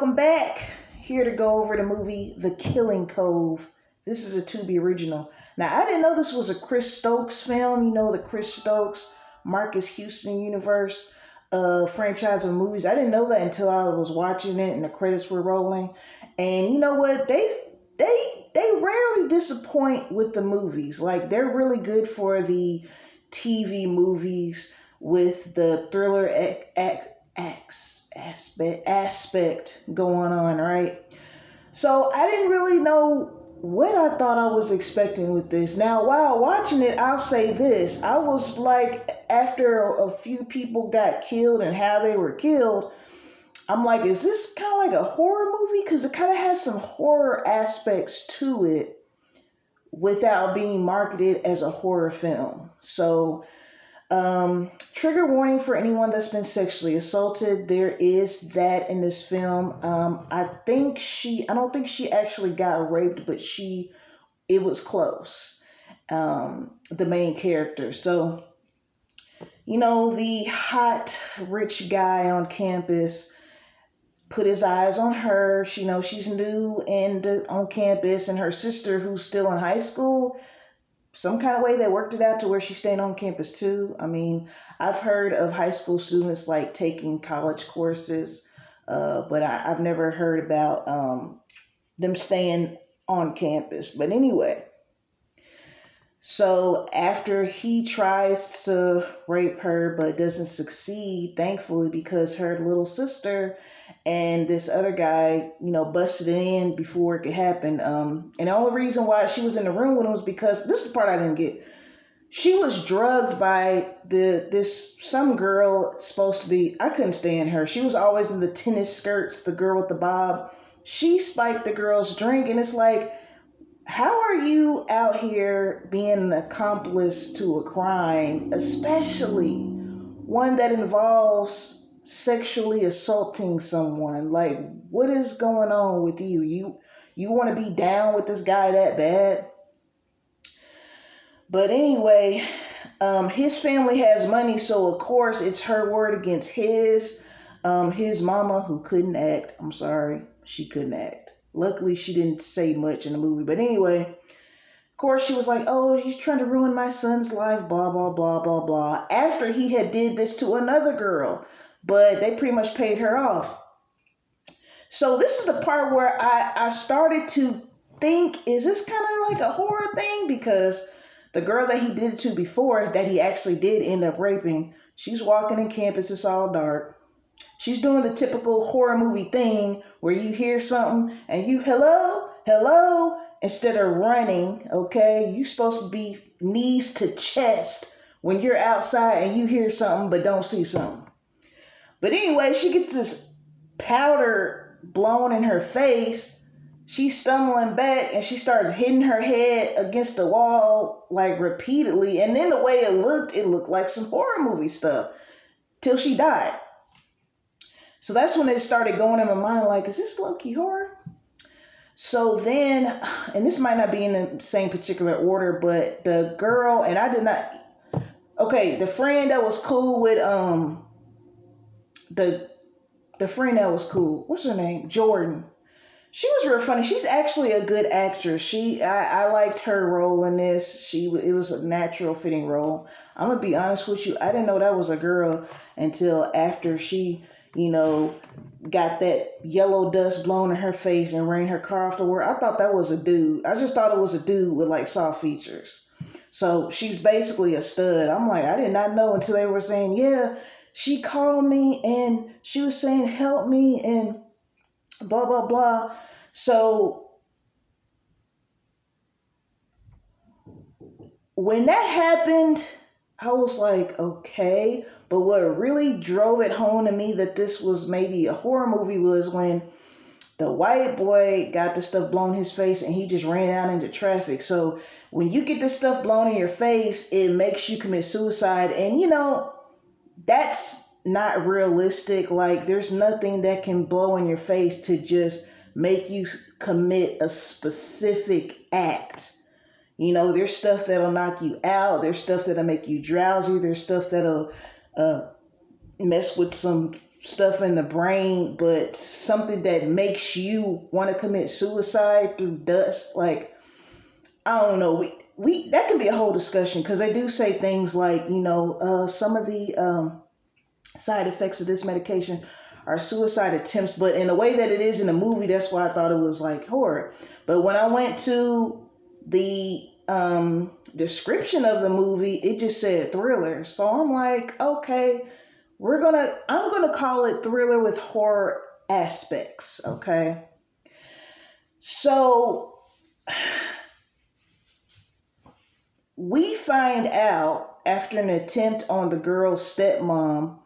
welcome back. Here to go over the movie The Killing Cove. This is a Tubi original. Now, I didn't know this was a Chris Stokes film. You know, the Chris Stokes, Marcus Houston universe franchise of movies. I didn't know that until I was watching it and the credits were rolling. And you know what? They rarely disappoint with the movies. Like, they're really good for the TV movies with the thriller aspect going on, right? So I didn't really know what I thought I was expecting with this. Now, while watching it, I'll say this. I was like, after a few people got killed and how they were killed, I'm like, is this kind of like a horror movie? Because it kind of has some horror aspects to it without being marketed as a horror film. So trigger warning for anyone that's been sexually assaulted. There is that in this film. I don't think she actually got raped, but it was close. The main character. So, you know, the hot, rich guy on campus put his eyes on her. She knows she's new on campus, and her sister, who's still in high school, some kind of way they worked it out to where she's staying on campus too. I mean, I've heard of high school students like taking college courses, but I've never heard about them staying on campus. But anyway, so after he tries to rape her but doesn't succeed, thankfully, because her little sister and this other guy, busted it in before it could happen. And the only reason why she was in the room with him was because, this is the part I didn't get. She was drugged by some girl supposed to be, I couldn't stand her. She was always in the tennis skirts, the girl with the bob. She spiked the girl's drink, and it's like, how are you out here being an accomplice to a crime, especially one that involves sexually assaulting someone? Like, what is going on with you? You want to be down with this guy that bad? But anyway, his family has money, so of course it's her word against his. His mama, who couldn't act, I'm sorry, she couldn't act. Luckily, she didn't say much in the movie. But anyway, of course, she was like, oh, he's trying to ruin my son's life, blah, blah, blah, blah, blah. After he had did this to another girl. But they pretty much paid her off. So this is the part where I started to think, is this kind of like a horror thing? Because the girl that he did it to before, that he actually did end up raping, she's walking in campus, it's all dark. She's doing the typical horror movie thing where you hear something and you, hello, instead of running, okay? You're supposed to be knees to chest when you're outside and you hear something but don't see something. But anyway, she gets this powder blown in her face. She's stumbling back and she starts hitting her head against the wall like repeatedly. And then the way it looked like some horror movie stuff till she died. So that's when it started going in my mind, like, is this low-key horror? So then, and this might not be in the same particular order, but the girl, and I did not, okay, the friend that was cool with, the friend that was cool, what's her name? Jordan. She was real funny. She's actually a good actress. I liked her role in this. It was a natural fitting role. I'm gonna be honest with you. I didn't know that was a girl until after she, got that yellow dust blown in her face and ran her car off the work. I thought that was a dude. I just thought it was a dude with like soft features. So she's basically a stud. I'm like, I did not know until they were saying, yeah, she called me and she was saying, help me and blah, blah, blah. So when that happened, I was like, okay. But what really drove it home to me that this was maybe a horror movie was when the white boy got the stuff blown in his face and he just ran out into traffic. So when you get this stuff blown in your face, it makes you commit suicide. And, that's not realistic. Like, there's nothing that can blow in your face to just make you commit a specific act. There's stuff that'll knock you out. There's stuff that'll make you drowsy. There's stuff that'll mess with some stuff in the brain, but something that makes you want to commit suicide through dust. Like, I don't know. We that can be a whole discussion because they do say things like, some of the side effects of this medication are suicide attempts, but in the way that it is in the movie, that's why I thought it was like horror. But when I went to the description of the movie, it just said thriller. So I'm like, okay, I'm gonna call it thriller with horror aspects. Okay. So we find out after an attempt on the girl's stepmom,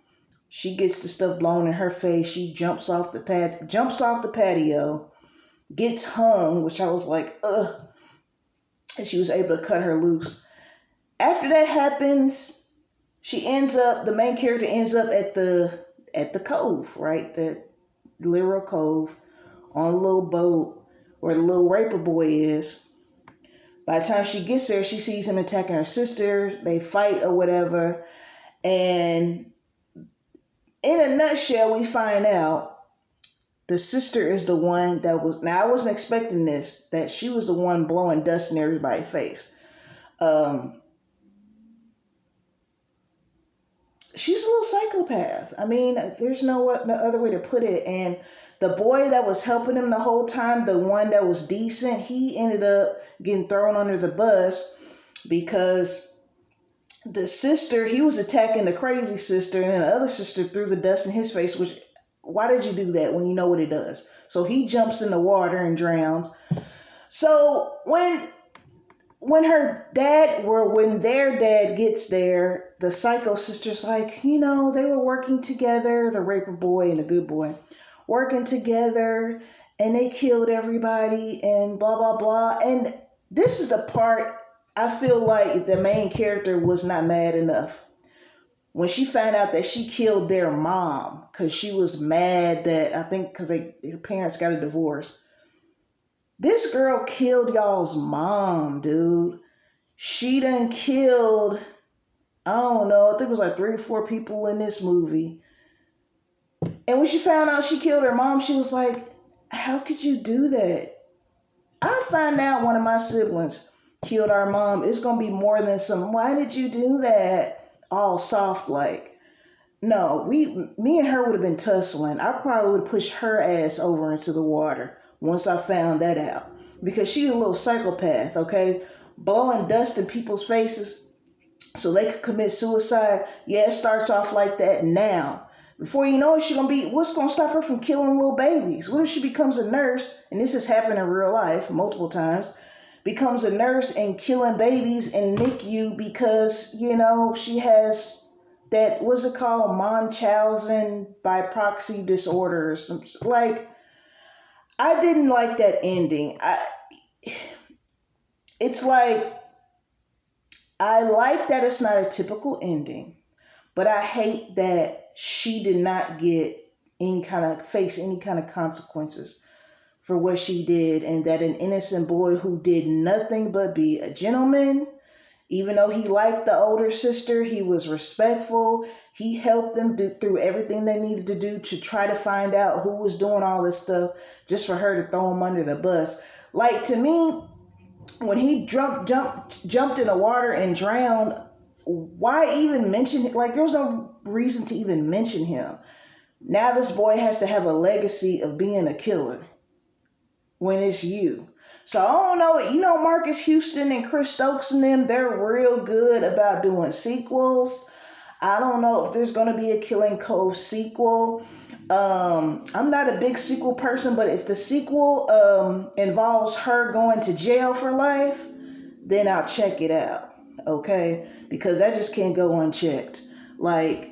she gets the stuff blown in her face. She jumps off the patio, gets hung, which I was like, ugh. And she was able to cut her loose. After that happens, the main character ends up at the cove, right? The literal cove on a little boat where the little raper boy is. By the time she gets there, she sees him attacking her sister. They fight or whatever. And in a nutshell, we find out the sister is the one now I wasn't expecting this, that she was the one blowing dust in everybody's face. She's a little psychopath. I mean, there's no other way to put it. And the boy that was helping him the whole time, the one that was decent, he ended up getting thrown under the bus because the sister, he was attacking the crazy sister, and then the other sister threw the dust in his face, which, why did you do that when you know what it does? So he jumps in the water and drowns. So when their dad gets there, the psycho sister's like, they were working together, the raper boy and the good boy, working together, and they killed everybody and blah, blah, blah. And this is the part I feel like the main character was not mad enough. When she found out that she killed their mom, because she was mad that, I think because her parents got a divorce. This girl killed y'all's mom, dude. She done killed, I don't know, I think it was like 3 or 4 people in this movie. And when she found out she killed her mom, she was like, how could you do that? I find out one of my siblings killed our mom, it's going to be more than why did you do that? All soft like. No, me and her would have been tussling. I probably would have pushed her ass over into the water once I found that out. Because she's a little psychopath, okay? Blowing dust in people's faces so they could commit suicide. Yeah, it starts off like that now. Before you know it, what's going to stop her from killing little babies? What if she becomes a nurse, and this has happened in real life multiple times, becomes a nurse and killing babies in NICU because, she has that, what's it called, Munchausen by proxy disorder or something. Like, I didn't like that ending. It's like, I like that it's not a typical ending, but I hate that she did not face any kind of consequences for what she did, and that an innocent boy who did nothing but be a gentleman, even though he liked the older sister, he was respectful. He helped them through everything they needed to do to try to find out who was doing all this stuff, just for her to throw him under the bus. Like, to me, when he jumped in the water and drowned, why even mention it? Like, there was no reason to even mention him. Now this boy has to have a legacy of being a killer when it's you. So I don't know. Marcus Houston and Chris Stokes and them, they're real good about doing sequels. I don't know if there's going to be a Killing Cove sequel. I'm not a big sequel person, but if the sequel involves her going to jail for life, then I'll check it out. Okay? Because that just can't go unchecked. Like,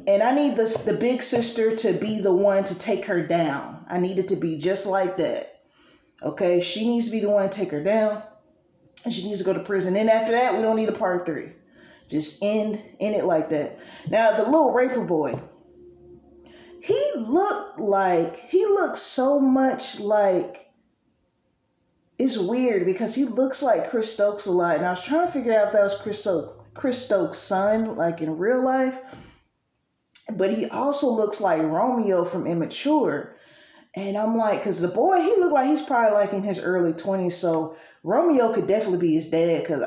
and I need the big sister to be the one to take her down. I need it to be just like that. Okay? She needs to be the one to take her down. And she needs to go to prison. Then after that, we don't need a part 3. Just end it like that. Now, the little raper boy, he looks so much like, it's weird because he looks like Chris Stokes a lot. And I was trying to figure out if that was Chris Stokes' son, like in real life. but he also looks like Romeo from Immature. And I'm like, because the boy, he looked like he's probably like in his early 20s. So Romeo could definitely be his dad. Because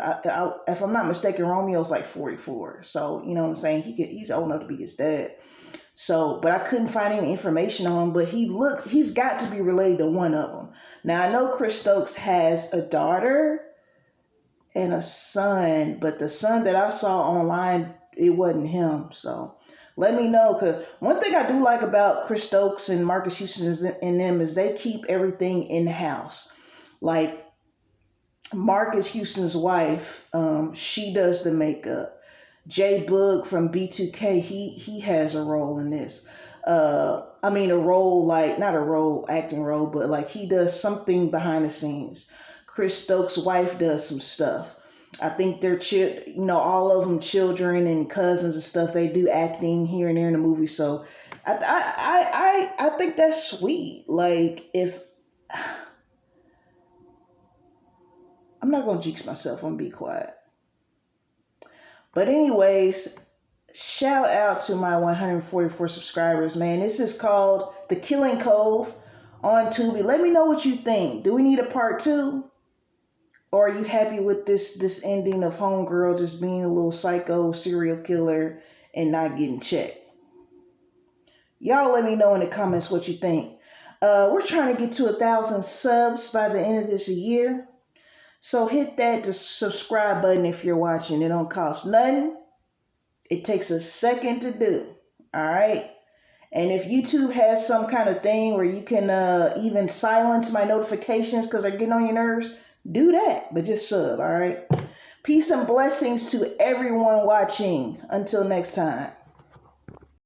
if I'm not mistaken, Romeo's like 44. So, you know what I'm saying? He's old enough to be his dad. So, but I couldn't find any information on him. But he's got to be related to one of them. Now, I know Chris Stokes has a daughter and a son. But the son that I saw online, it wasn't him. So let me know, because one thing I do like about Chris Stokes and Marcus Houston and them is they keep everything in house. Like Marcus Houston's wife, she does the makeup. Jay Boog from B2K, he has a role in this. I mean, a role, like not a role, acting role, but like he does something behind the scenes. Chris Stokes' wife does some stuff. I think they're, all of them children and cousins and stuff. They do acting here and there in the movie. So I think that's sweet. Like, if I'm not gonna jinx myself, I'm gonna be quiet. But anyways, shout out to my 144 subscribers, man. This is called The Killing Cove on Tubi. Let me know what you think. Do we need a part 2? Or are you happy with this ending of Homegirl just being a little psycho serial killer and not getting checked? Y'all let me know in the comments what you think. We're trying to get to 1,000 subs by the end of this year. So hit that subscribe button if you're watching. It don't cost nothing. It takes a second to do. All right. And if YouTube has some kind of thing where you can even silence my notifications because they're getting on your nerves, do that. But just sub. All right. Peace and blessings to everyone watching. Until next time.